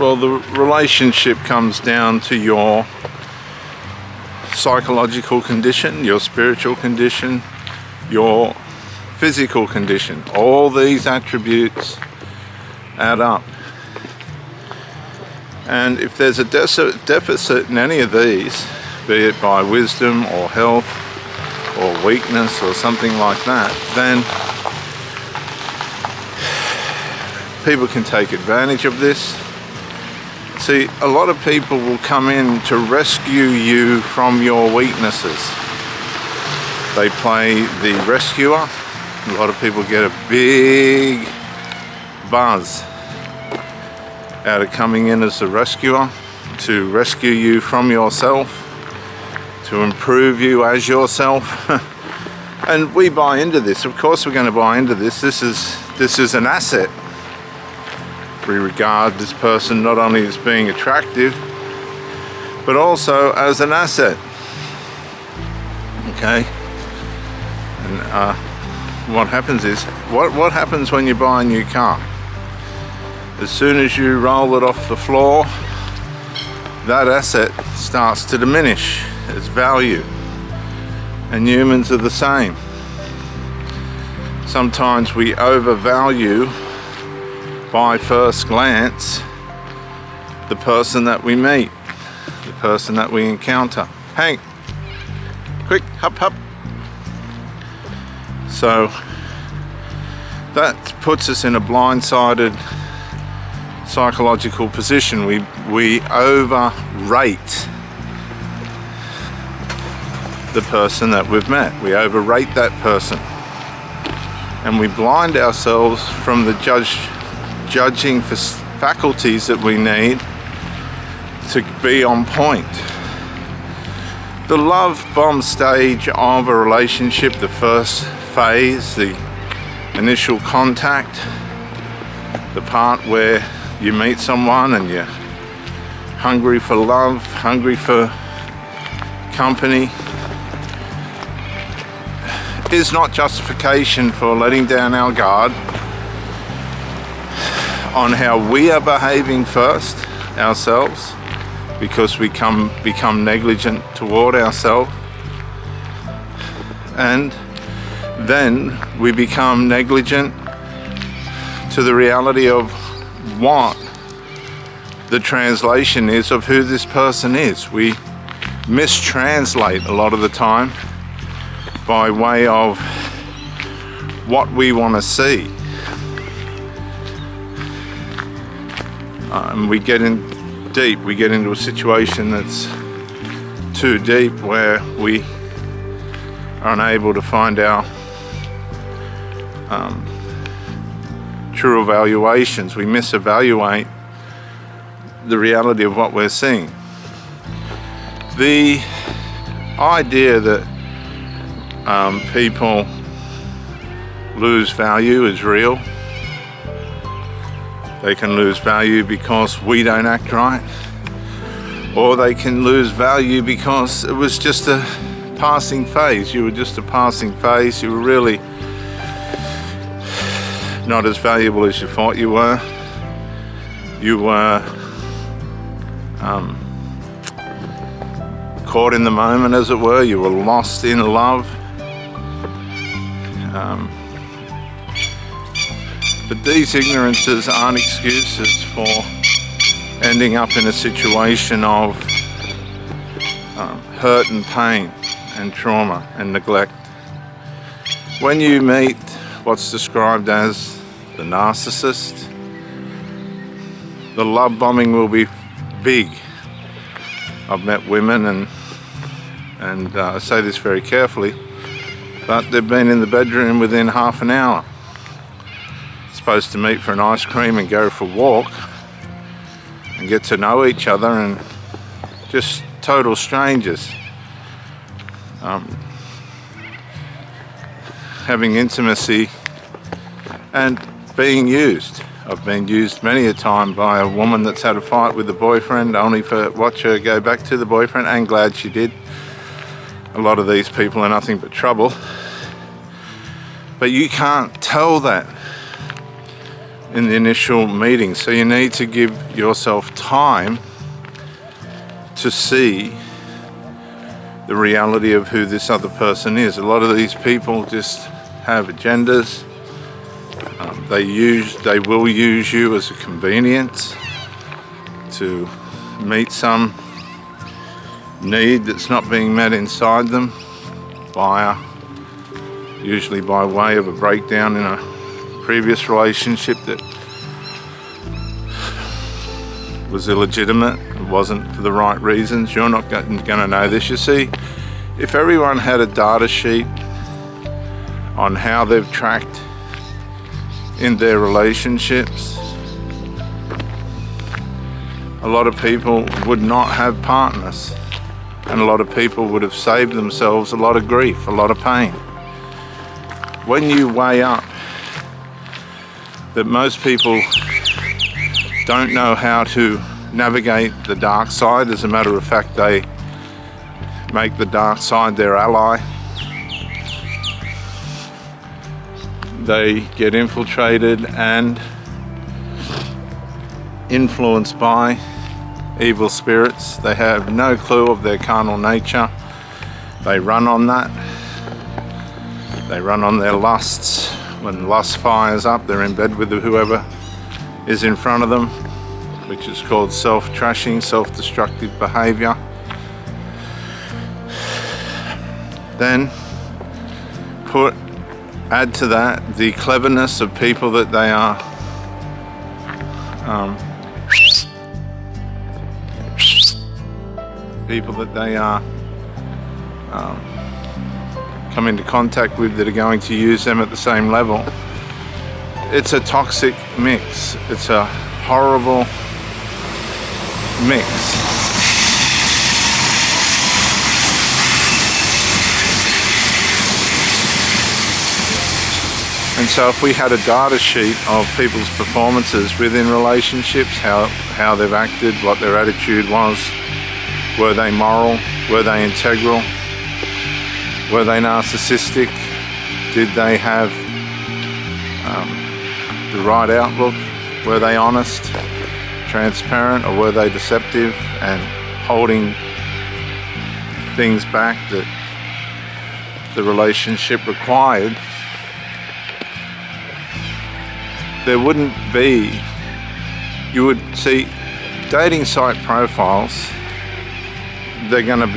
Well, the relationship comes down to your psychological condition, your spiritual condition, your physical condition. All these attributes add up. And if there's a deficit in any of these, be it by wisdom or health or weakness or something like that, then people can take advantage of this. See, a lot of people will come in to rescue you from your weaknesses. They play the rescuer. A lot of people get a big buzz out of coming in as the rescuer, to rescue you from yourself, to improve you as yourself. And we buy into this. Of course we're going to buy into this. This is an asset. We regard this person not only as being attractive, but also as an asset. Okay? And what happens is, what happens when you buy a new car? As soon as you roll it off the floor, that asset starts to diminish its value. And humans are the same. Sometimes we overvalue, by first glance, the person that we meet, the person that we encounter. Hank, quick, hop, hop. So that puts us in a blindsided psychological position. We overrate the person that we've met. We overrate that person. And we blind ourselves from the judging faculties that we need to be on point. The love bomb stage of a relationship, the first phase, the initial contact, the part where you meet someone and you're hungry for love, hungry for company, is not justification for letting down our guard on how we are behaving first ourselves, because we become negligent toward ourselves, and then we become negligent to the reality of what the translation is of who this person is. We mistranslate a lot of the time by way of what we want to see. And we get in deep, we get into a situation that's too deep, where we are unable to find our true evaluations. We misevaluate the reality of what we're seeing. The idea that people lose value is real. They can lose value because we don't act right, or they can lose value because it was just a passing phase. You were just a passing phase. You were really not as valuable as you thought you were. You were caught in the moment, as it were. You were lost in love. But these ignorances aren't excuses for ending up in a situation of hurt and pain and trauma and neglect. When you meet what's described as the narcissist, the love bombing will be big. I've met women, and I say this very carefully, but they've been in the bedroom within half an hour. Supposed to meet for an ice cream and go for a walk and get to know each other, and just total strangers. Having intimacy and being used. I've been used many a time by a woman that's had a fight with the boyfriend, only for watch her go back to the boyfriend, and glad she did. A lot of these people are nothing but trouble. But you can't tell that in the initial meeting. So you need to give yourself time to see the reality of who this other person is. A lot of these people just have agendas. They will use you as a convenience to meet some need that's not being met inside them, usually by way of a breakdown in a previous relationship that was illegitimate. It wasn't for the right reasons. You're not going to know this. You see, if everyone had a data sheet on how they've tracked in their relationships, a lot of people would not have partners, and a lot of people would have saved themselves a lot of grief, a lot of pain. When you weigh up that most people don't know how to navigate the dark side, as a matter of fact, they make the dark side their ally. They get infiltrated and influenced by evil spirits. They have no clue of their carnal nature. They run on that. They run on their lusts. When lust fires up, they're in bed with whoever is in front of them, which is called self-trashing, self-destructive behavior. Then add to that the cleverness of people that they are come into contact with, that are going to use them at the same level. It's a toxic mix. It's a horrible mix. And so if we had a data sheet of people's performances within relationships, how they've acted, what their attitude was, were they moral, were they integral, were they narcissistic, did they have the right outlook, were they honest, transparent, or were they deceptive and holding things back that the relationship required, there wouldn't be, you would see dating site profiles, they're not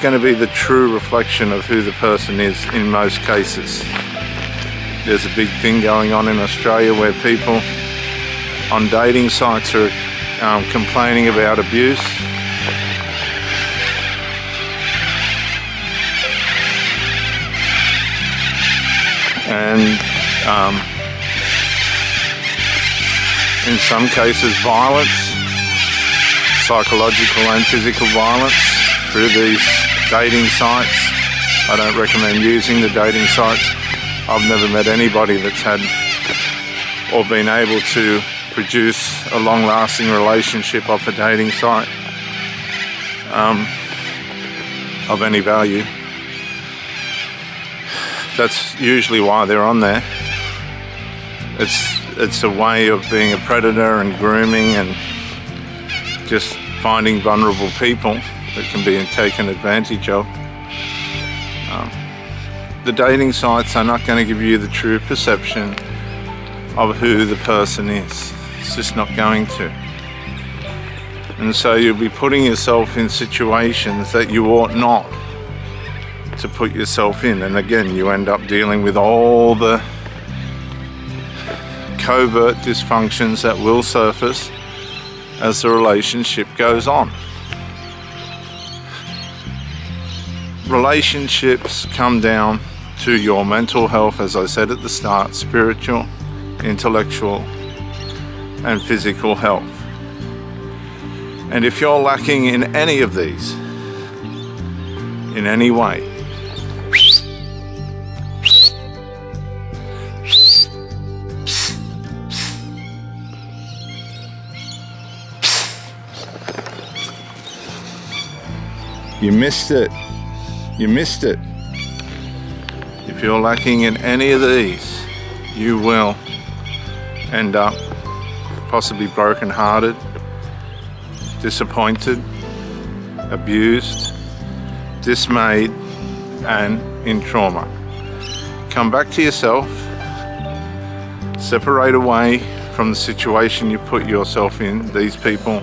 going to be the true reflection of who the person is in most cases. There's a big thing going on in Australia where people on dating sites are complaining about abuse. And in some cases violence, psychological and physical violence through these dating sites. I don't recommend using the dating sites. I've never met anybody that's had or been able to produce a long-lasting relationship off a dating site of any value. That's usually why they're on there. It's a way of being a predator and grooming and just finding vulnerable people that can be taken advantage of. The dating sites are not going to give you the true perception of who the person is. It's just not going to. And so you'll be putting yourself in situations that you ought not to put yourself in. And again, you end up dealing with all the covert dysfunctions that will surface as the relationship goes on. Relationships come down to your mental health, as I said at the start, spiritual, intellectual, and physical health. And if you're lacking in any of these, in any way, you missed it. You missed it. If you're lacking in any of these, you will end up possibly broken-hearted, disappointed, abused, dismayed, and in trauma. Come back to yourself, separate away from the situation you put yourself in. These people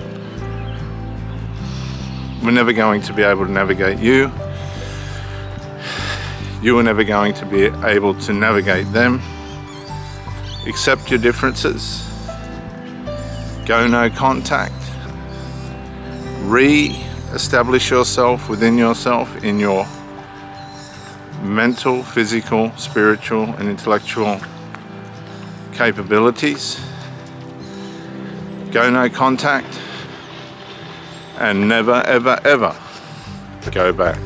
were never going to be able to navigate you. You were never going to be able to navigate them. Accept your differences. Go no contact. Re-establish yourself within yourself in your mental, physical, spiritual, and intellectual capabilities. Go no contact. And never, ever, ever go back.